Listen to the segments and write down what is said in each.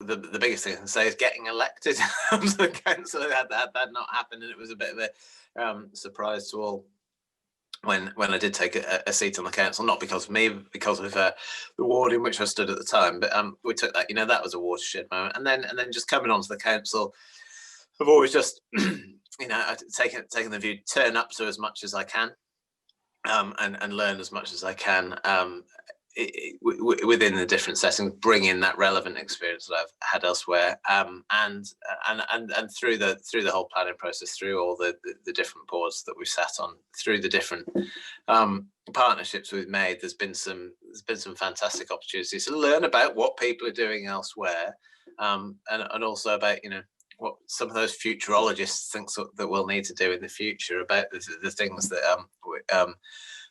the biggest thing I can say is getting elected to the council. Had that not happened, and it was a bit of a surprise to all when I did take a seat on the council, not because of me, but because of the ward in which I stood at the time. But we took that, that was a watershed moment. And then just coming onto the council, I've always just, taken the view, turn up to as much as I can, and learn as much as I can within the different settings, bring in that relevant experience that I've had elsewhere, and through the whole planning process, through all the different boards that we've sat on, through the different partnerships we've made, there's been some fantastic opportunities to learn about what people are doing elsewhere, and also about what some of those futurologists think that we'll need to do in the future about the things that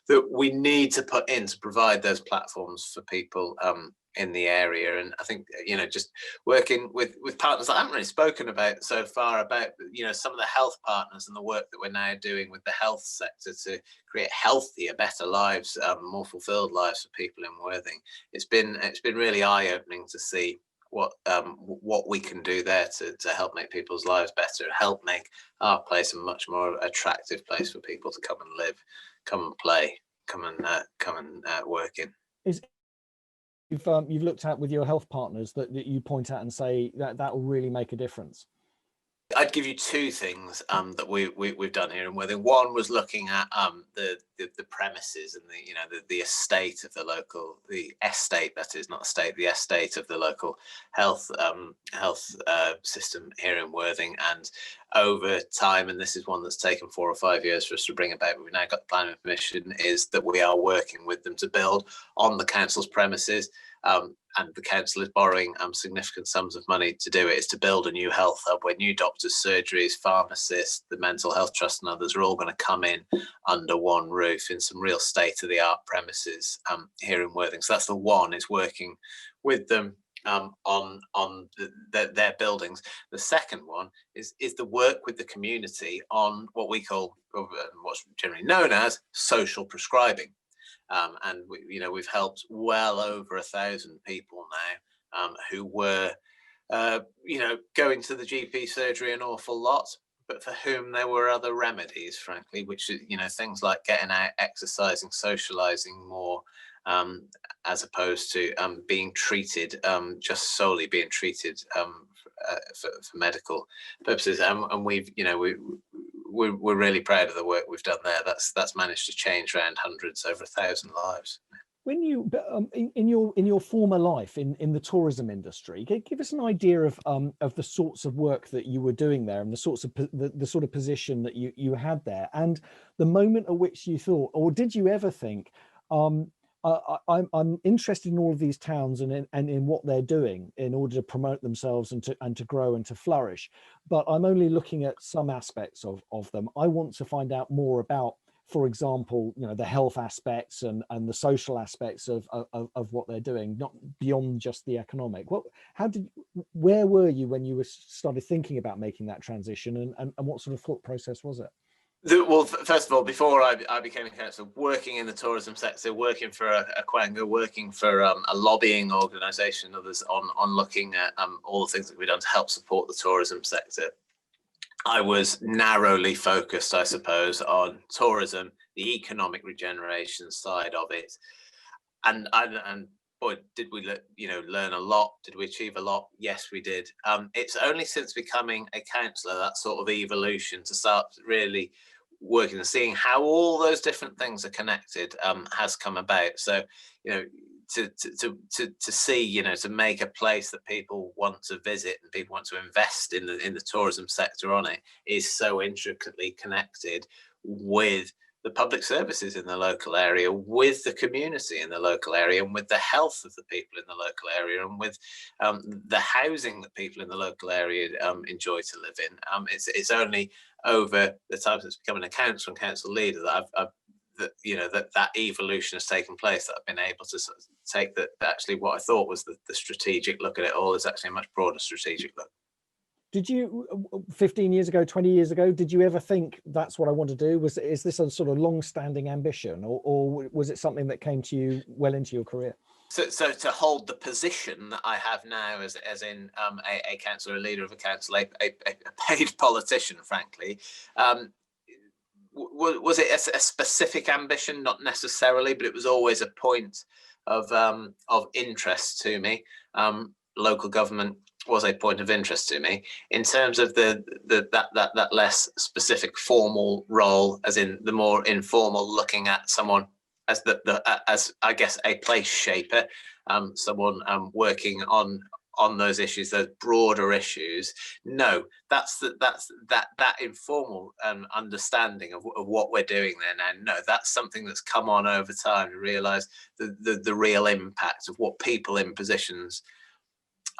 that we need to put in to provide those platforms for people in the area. And I think just working with partners that I haven't really spoken about so far, about some of the health partners and the work that we're now doing with the health sector to create healthier, better lives, more fulfilled lives for people in Worthing. It's been really eye-opening to see what we can do there to help make people's lives better, help make our place a much more attractive place for people to come and live, come and play, come and work in. You've looked at with your health partners that you point out and say that will really make a difference? I'd give you two things that we've done here in Worthing. One was looking at the premises and the estate of the local, the estate, that is, not estate, the estate of the local health system here in Worthing. And over time, and this is one that's taken 4 or 5 years for us to bring about, we've now got the planning permission, is that we are working with them to build on the council's premises. And the council is borrowing significant sums of money to do it, is to build a new health hub where new doctors, surgeries, pharmacists, the mental health trust and others are all going to come in under one roof in some real state-of-the-art premises here in Worthing. So that's the one, is working with them on their buildings. The second one is the work with the community on what we call, what's generally known as, social prescribing. And we've helped well over 1,000 people now who were going to the GP surgery an awful lot, but for whom there were other remedies, frankly, which things like getting out, exercising, socializing more, as opposed to being treated, just solely being treated for medical purposes. And we're really proud of the work we've done there. That's managed to change around hundreds, over 1,000 lives. When you in your former life in the tourism industry, give us an idea of the sorts of work that you were doing there, and the sorts of the sort of position that you had there, and the moment at which you thought, or did you ever think, I'm interested in all of these towns and in what they're doing in order to promote themselves and to grow and to flourish, but I'm only looking at some aspects of them. I want to find out more about, for example, the health aspects and the social aspects of what they're doing, not beyond just the economic. Where were you when you started thinking about making that transition, and what sort of thought process was it? Well, first of all, before I became a councillor, working in the tourism sector, working for a Quanga, working for a lobbying organisation, others on looking at all the things that we've done to help support the tourism sector, I was narrowly focused, I suppose, on tourism, the economic regeneration side of it, and boy, did we learn a lot? Did we achieve a lot? Yes, we did. It's only since becoming a councillor, that sort of evolution to start really working and seeing how all those different things are connected has come about. So to see, to make a place that people want to visit and people want to invest in the tourism sector on it is so intricately connected with the public services in the local area, with the community in the local area, and with the health of the people in the local area, and with the housing that people in the local area enjoy to live in. It's only over the time since becoming a council and council leader that that evolution has taken place, that I've been able to sort of take that actually what I thought was the strategic look at it all is actually a much broader strategic look. Did you, 15 years ago, 20 years ago, did you ever think that's what I want to do? Is this a sort of long-standing ambition, or was it something that came to you well into your career? So to hold the position that I have now, as in a councillor, a leader of a council, a paid politician, frankly, was it a specific ambition? Not necessarily, but it was always a point of interest to me. Local government was a point of interest to me in terms of that less specific formal role, as in the more informal, looking at someone as as I guess a place shaper, someone working on those issues, those broader issues. No, that's that informal understanding of what we're doing there now. No, that's something that's come on over time to realise the real impact of what people in positions,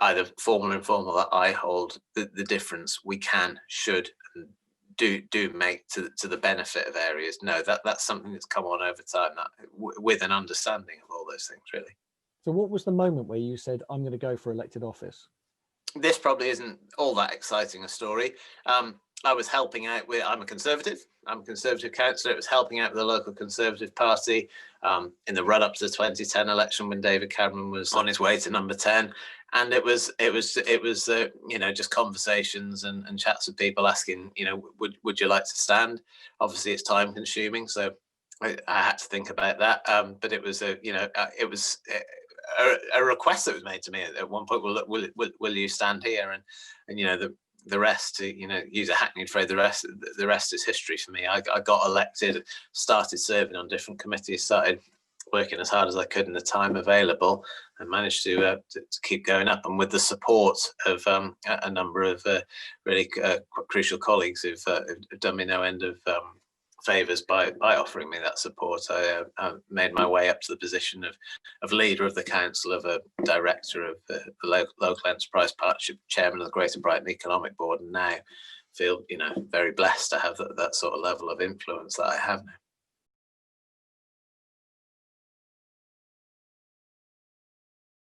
either formal or informal, that I hold, the difference we can, should, and do make to the benefit of areas. No, that's something that's come on over time, that with an understanding of all those things, really. So what was the moment where you said, I'm going to go for elected office? This probably isn't all that exciting a story. I was helping out with, I'm a Conservative councillor. It was helping out with the local Conservative Party in the run up to the 2010 election, when David Cameron was on his way to number 10. And it was just conversations and chats with people asking, would you like to stand? Obviously it's time consuming, so I had to think about that. But it was it was a request that was made to me at one point. Will you stand here? And the rest, to use a hackneyed phrase, the rest is history for me. I got elected, started serving on different committees, started working as hard as I could in the time available, and managed to keep going up. And with the support of a number of really crucial colleagues who've done me no end of favours by offering me that support, I made my way up to the position of leader of the council, of a director of the local enterprise partnership, chairman of the Greater Brighton Economic Board, and now feel very blessed to have that sort of level of influence that I have now.